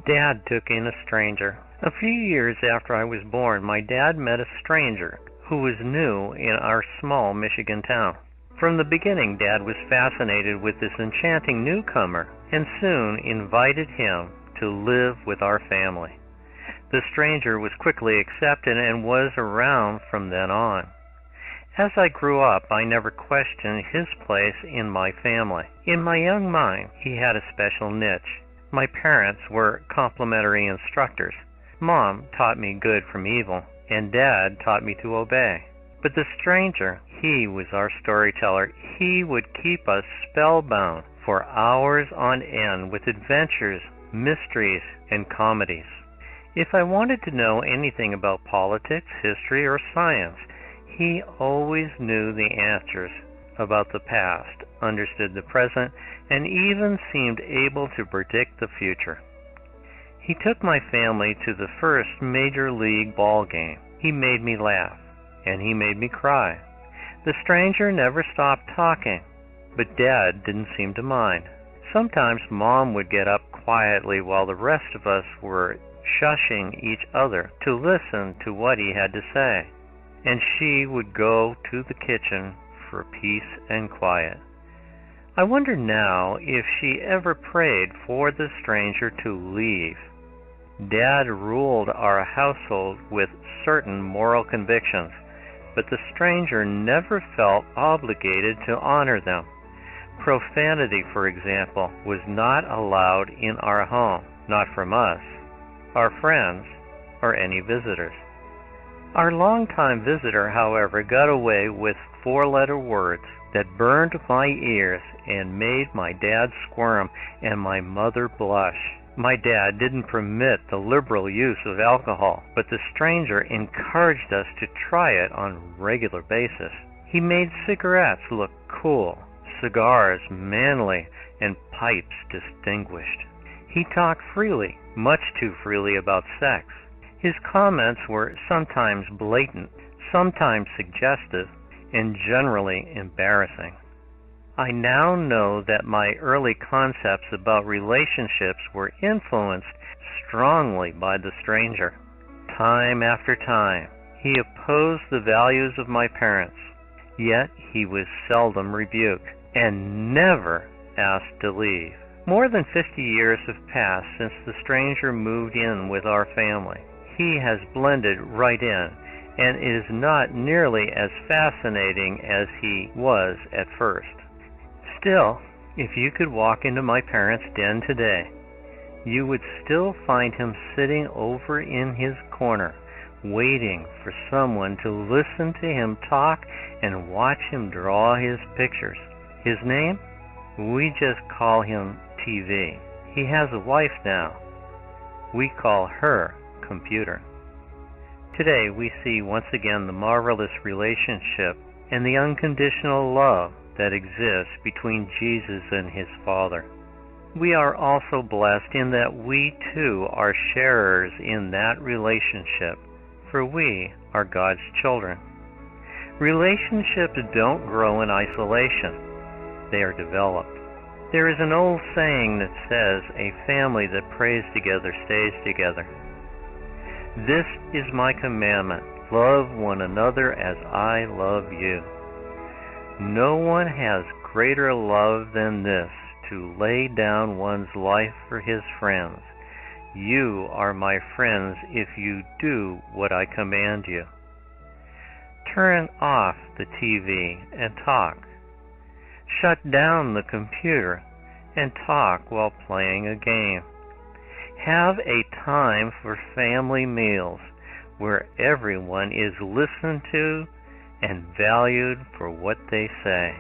Dad took in a stranger. A few years after I was born, my dad met a stranger who was new in our small Michigan town. From the beginning, Dad was fascinated with this enchanting newcomer and soon invited him to live with our family. The stranger was quickly accepted and was around from then on. As I grew up, I never questioned his place in my family. In my young mind, he had a special niche. My parents were complementary instructors. Mom taught me good from evil, and Dad taught me to obey. But the stranger, he was our storyteller. He would keep us spellbound for hours on end with adventures, mysteries, and comedies. If I wanted to know anything about politics, history, or science, he always knew the answers about the past, understood the present, and even seemed able to predict the future. He took my family to the first major league ball game. He made me laugh, and he made me cry. The stranger never stopped talking, but Dad didn't seem to mind. Sometimes Mom would get up quietly while the rest of us were shushing each other to listen to what he had to say, and she would go to the kitchen for peace and quiet. I wonder now if she ever prayed for the stranger to leave. Dad ruled our household with certain moral convictions, but the stranger never felt obligated to honor them. Profanity, for example, was not allowed in our home, not from us, our friends, or any visitors. Our longtime visitor, however, got away with four-letter words that burned my ears and made my dad squirm and my mother blush. My dad didn't permit the liberal use of alcohol, but the stranger encouraged us to try it on a regular basis. He made cigarettes look cool, cigars manly, and pipes distinguished. He talked freely, much too freely, about sex. His comments were sometimes blatant, sometimes suggestive, and generally embarrassing. I now know that my early concepts about relationships were influenced strongly by the stranger. Time after time, he opposed the values of my parents, yet he was seldom rebuked and never asked to leave. More than 50 years have passed since the stranger moved in with our family. He has blended right in and is not nearly as fascinating as he was at first. Still, if you could walk into my parents' den today, you would still find him sitting over in his corner, waiting for someone to listen to him talk and watch him draw his pictures. His name? We just call him TV. He has a wife now. We call her Computer. Today we see once again the marvelous relationship and the unconditional love that exists between Jesus and his Father. We are also blessed in that we too are sharers in that relationship, for we are God's children. Relationships don't grow in isolation. They are developed. There is an old saying that says, "A family that prays together stays together." This is my commandment: love one another as I love you. No one has greater love than this, to lay down one's life for his friends. You are my friends if you do what I command you. Turn off the TV and talk. Shut down the computer and talk while playing a game. Have a time for family meals where everyone is listened to and valued for what they say.